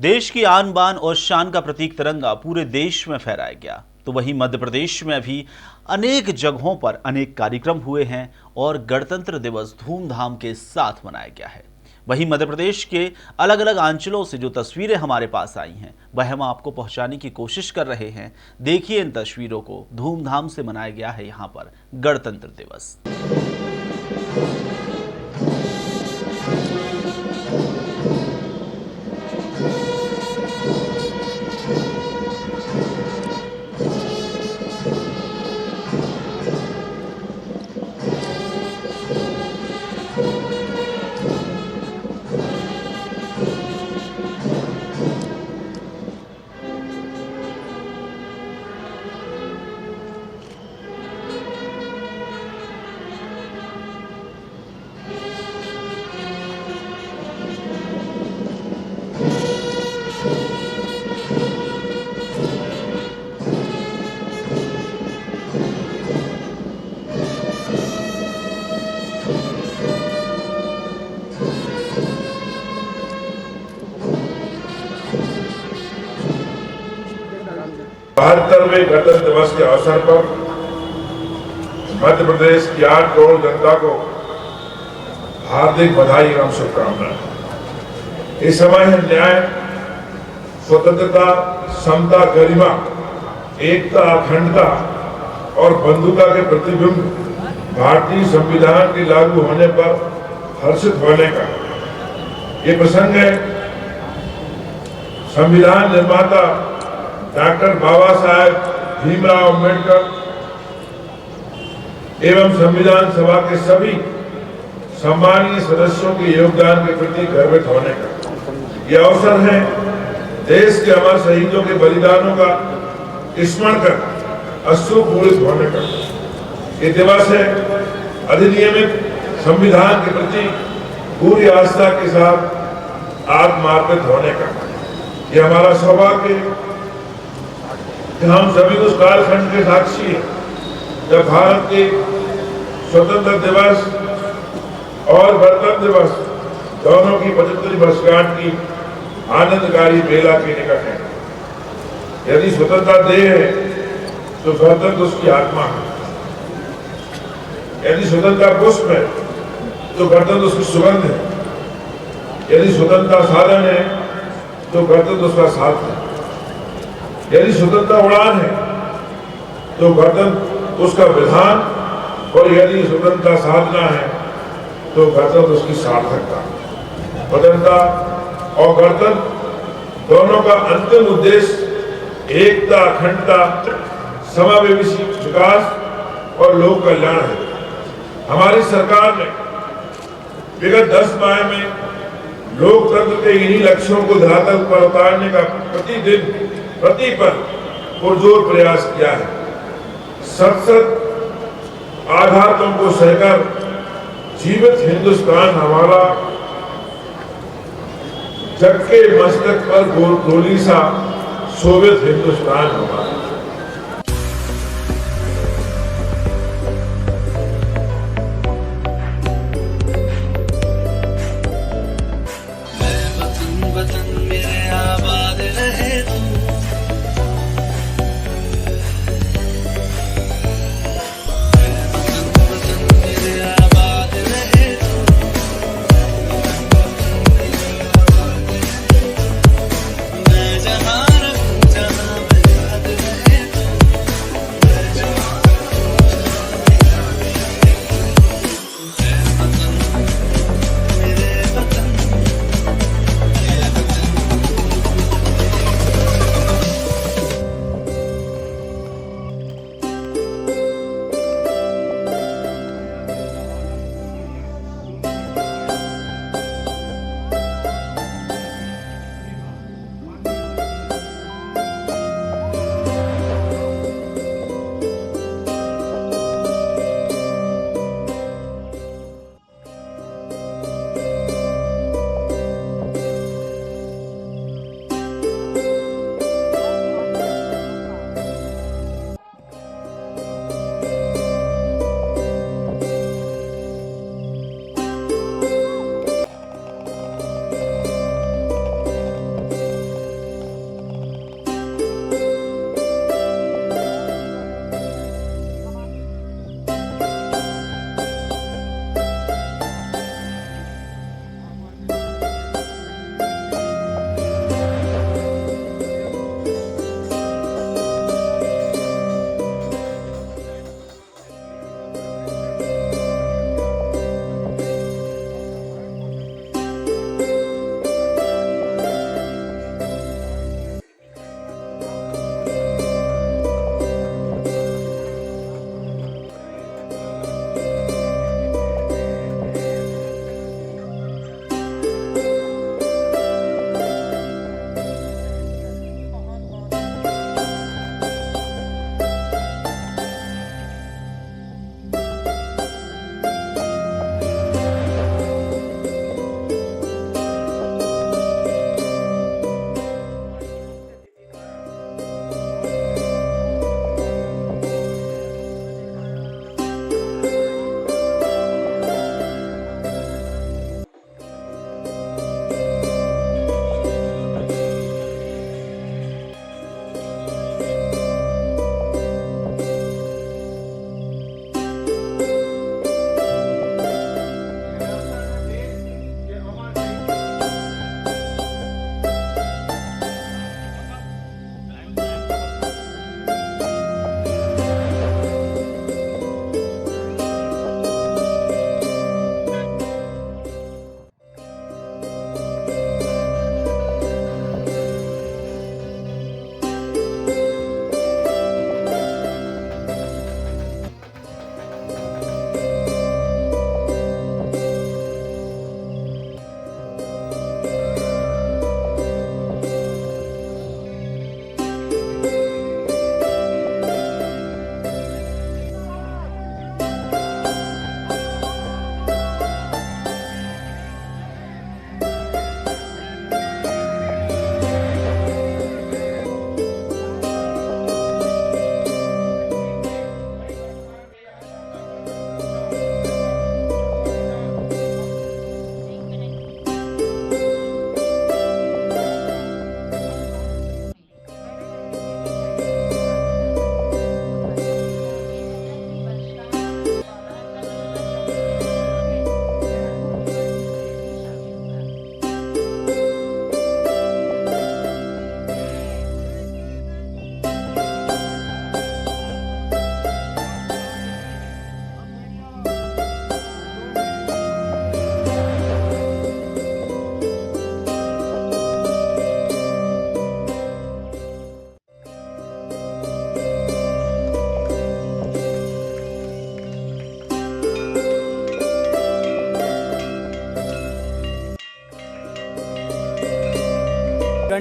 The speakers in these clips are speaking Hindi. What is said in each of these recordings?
देश की आन बान और शान का प्रतीक तिरंगा पूरे देश में फहराया गया। तो वहीं मध्य प्रदेश में भी अनेक जगहों पर अनेक कार्यक्रम हुए हैं और गणतंत्र दिवस धूमधाम के साथ मनाया गया है। वहीं मध्य प्रदेश के अलग अलग अंचलों से जो तस्वीरें हमारे पास आई हैं वह हम आपको पहुंचाने की कोशिश कर रहे हैं। देखिए इन तस्वीरों को। धूमधाम से मनाया गया है यहाँ पर गणतंत्र दिवस। बहत्तरवें गणतंत्र दिवस के अवसर पर मध्य प्रदेश की 8 करोड़ जनता को हार्दिक बधाई एवं शुभकामनाएं। इस समय न्याय, स्वतंत्रता, समता, गरिमा, एकता, अखंडता और बंधुता के प्रतिबिंब भारतीय संविधान के लागू होने पर हर्षित होने का ये प्रसंग है। संविधान निर्माता डॉक्टर बाबा साहेब भीमराव अम्बेडकर एवं संविधान सभा के सभी सम्मानीय सदस्यों के योगदान के प्रति गर्वित होने का यह अवसर है। देश के अमर शहीदों के बलिदानों का स्मरण कर अश्रुपूरित होने का ये दिवस है। अधिनियमित संविधान के प्रति पूरी आस्था के साथ आत्मार्पित होने का यह हमारा सौभाग्य है। हम सभी उस कालखंड के साक्षी हैं जब भारत के स्वतंत्र दिवस और गणतंत्र दिवस दोनों की 75वीं वर्षगांठ की आनंदकारी बेला के निकट है। यदि स्वतंत्रता देह है तो गणतंत्र उसकी आत्मा है। यदि स्वतंत्रता पुष्प है तो गणतंत्र उसकी सुगंध है। यदि स्वतंत्रता साधन है तो गणतंत्र उसका साथ है। यदि स्वतंत्रता उड़ान है तो गणतंत्र उसका विधान और यदि स्वतंत्रता साधना है तो गणतंत्र उसकी सार्थकता। स्वतंत्रता और गणतंत्र दोनों का अंतिम उद्देश्य एकता, अखंडता, समावेशी विकास और लोक कल्याण है। हमारी सरकार ने विगत 10 माह में लोकतंत्र के इन्हीं लक्ष्यों को धरातल पर उतारने का प्रतिदिन प्रतिपल पुरजोर प्रयास किया है। सतत आघातों को सहकर जीवित हिंदुस्तान हमारा जग के मस्तक पर गोली सा शोभित हिंदुस्तान हमारा।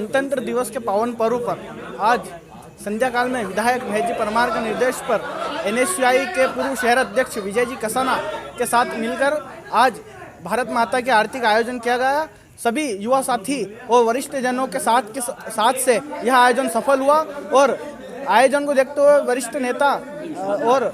गणतंत्र दिवस के पावन पर्व पर आज संध्या काल में विधायक महेश परमार के निर्देश पर NSUI के पूर्व शहर अध्यक्ष विजय जी कसाना के साथ मिलकर आज भारत माता की आरती का आयोजन किया गया। सभी युवा साथी और वरिष्ठ जनों के साथ से यह आयोजन सफल हुआ और आयोजन को देखते हुए वरिष्ठ नेता और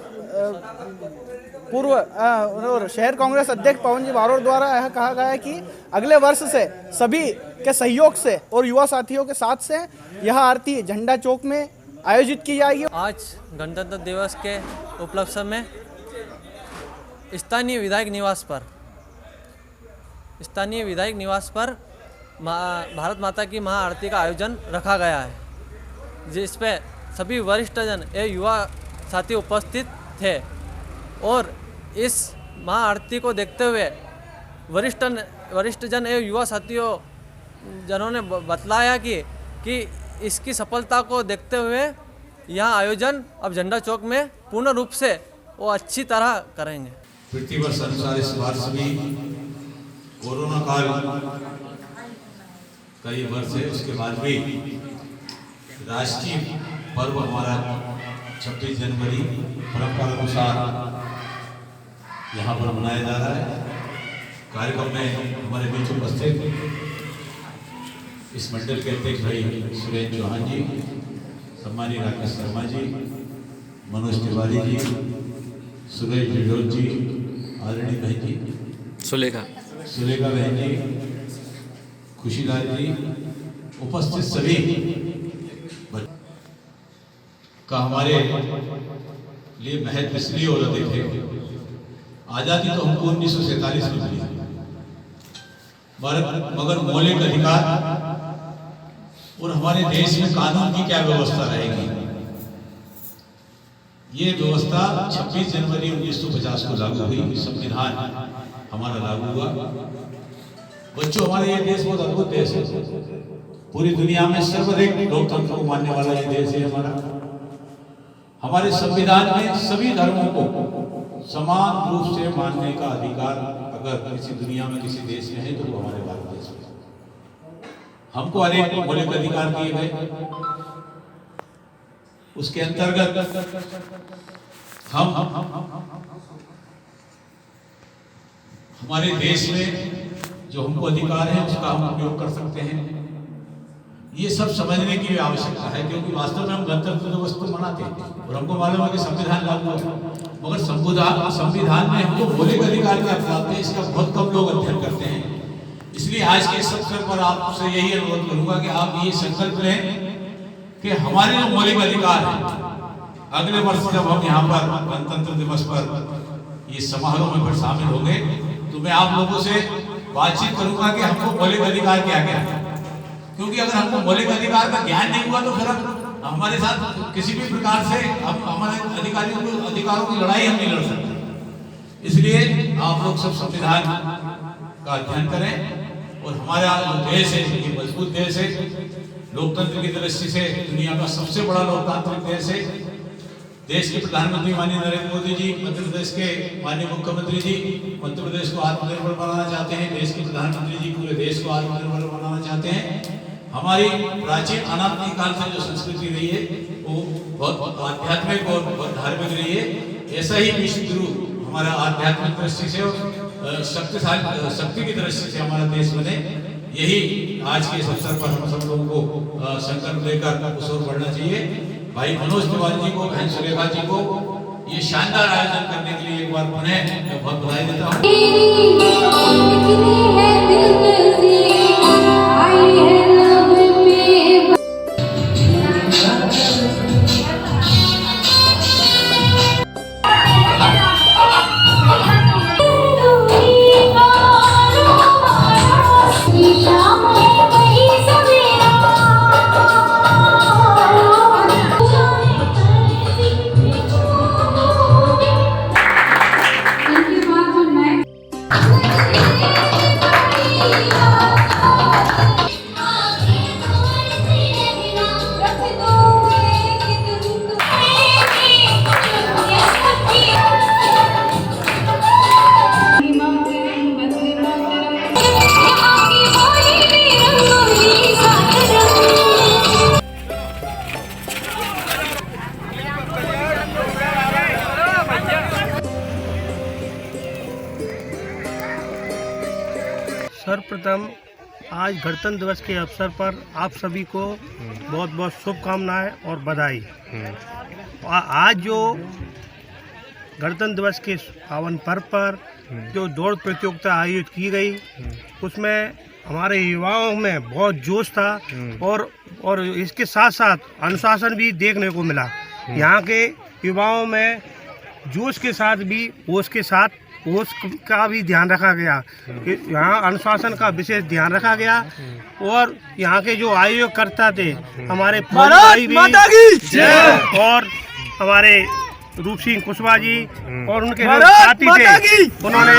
पूर्व और शहर कांग्रेस अध्यक्ष पवन जी बारोड़ द्वारा यह कहा गया है कि अगले वर्ष से सभी के सहयोग से और युवा साथियों के साथ से यह आरती झंडा चौक में आयोजित की जाएगी। आज गणतंत्र दिवस के उपलक्ष्य में स्थानीय विधायक निवास पर भारत माता की महाआरती का आयोजन रखा गया है, जिस पे सभी वरिष्ठ जन एवं युवा साथी उपस्थित थे और इस महाआरती को देखते हुए वरिष्ठ जन एवं युवा साथियों जनों ने बतलाया कि इसकी सफलता को देखते हुए यह आयोजन अब झंडा चौक में पूर्ण रूप से वो अच्छी तरह करेंगे। प्रतिवर्ष अनुसार इस वर्ष भी कोरोना काल कई वर्ष है, उसके बाद भी राष्ट्रीय पर्व हमारा 26 जनवरी परंपरा अनुसार यहाँ पर मनाया जा रहा है। कार्यक्रम में हमारे बीच उपस्थित इस मंडल के अध्यक्ष भाई सुरेंद्र चौहान जी, सम्मानीय राकेश शर्मा जी, मनोज तिवारी जी, सुरेश बिजोल जी, आदरणीय बहन जी सुलेखा बहन जी, खुशीलाल जी, उपस्थित सभी का हमारे लिए महत्व इसलिए और अधिक है। आज़ादी तो हमको 1947 में मिली, मगर मौलिक अधिकार और हमारे देश में कानून की क्या व्यवस्था रहेगी, ये व्यवस्था 26 जनवरी 1950 को लागू हुई। संविधान हमारा लागू हुआ। बच्चों, हमारे ये देश बहुत अद्भुत देश है। पूरी दुनिया में सर्वाधिक लोकतंत्र को मानने वाला ये देश है हमारा। हमारे संविधान में सभी धर्मों को समान रूप से मानने का अधिकार अगर किसी दुनिया में किसी देश में है तो वो हमारे भारत देश में। हमको अनेक मौलिक अधिकार दिए गए, उसके अंतर्गत हम हमारे देश में जो हमको अधिकार है उसका हम उपयोग कर सकते हैं। ये सब समझने की आवश्यकता है, क्योंकि वास्तव में हम गणतंत्र दिवस को मनाते हैं और हमको मालूम है कि संविधान लागू है, मगर संविधान में हमको मौलिक अधिकार क्या प्राप्त है इसका बहुत कम लोग अध्ययन करते हैं। इसलिए आज के इस अवसर पर आपसे यही अनुरोध करूंगा कि आप ये संकल्प लें कि हमारे जो मौलिक अधिकार है, अगले वर्ष जब हम यहाँ पर गणतंत्र दिवस पर ये समारोह में फिर शामिल होंगे तो मैं आप लोगों से बातचीत करूंगा कि हमको मौलिक अधिकार क्या क्या है। क्योंकि अगर हमको मौलिक अधिकार का ज्ञान नहीं हुआ तो फिर हमारे साथ किसी भी प्रकार से हम हमारे अधिकारों की लड़ाई हम नहीं लड़ सकते। इसलिए आप लोग सब संविधान का अध्ययन करें और हमारा जो देश है ये मजबूत देश है, लोकतंत्र की दृष्टि से दुनिया का सबसे बड़ा लोकतांत्रिक देश है। देश के प्रधानमंत्री माननीय नरेंद्र मोदी जी, मध्य प्रदेश के माननीय मुख्यमंत्री जी मध्य प्रदेश को आत्मनिर्भर बनाना चाहते हैं। देश के प्रधानमंत्री जी पूरे देश को आत्मनिर्भर बनाना चाहते हैं। हमारी प्राचीन अनादि काल से जो संस्कृति रही है वो बहुत आध्यात्मिक और बहुत धार्मिक रही है। ऐसा ही विश्व गुरु हमारा आध्यात्मिक दृष्टि से और शक्ति की दृष्टि से हमारा देश बने, यही आज के इस अवसर पर हम सब लोगों को संकल्प लेकर उस ओर बढ़ना चाहिए। भाई मनोज तिवारी जी को, बहन सुलेखा जी को ये शानदार आयोजन करने के लिए एक बार पुनः मैं बहुत बधाई देता इनके बाद जो नेक्स्ट आज गणतंत्र दिवस के अवसर पर आप सभी को बहुत बहुत शुभकामनाएं और बधाई। आज जो गणतंत्र दिवस के पावन पर्व पर जो दौड़ प्रतियोगिता आयोजित की गई, उसमें हमारे युवाओं में बहुत जोश था और इसके साथ साथ अनुशासन भी देखने को मिला। यहाँ के युवाओं में जोश के साथ भी होश का भी ध्यान रखा गया। यहाँ अनुशासन का विशेष ध्यान रखा गया और यहाँ के जो आयोजकर्ता थे हमारे भाई भी और हमारे रूप सिंह कुशवाहा जी और उनके जो साथी थे, उन्होंने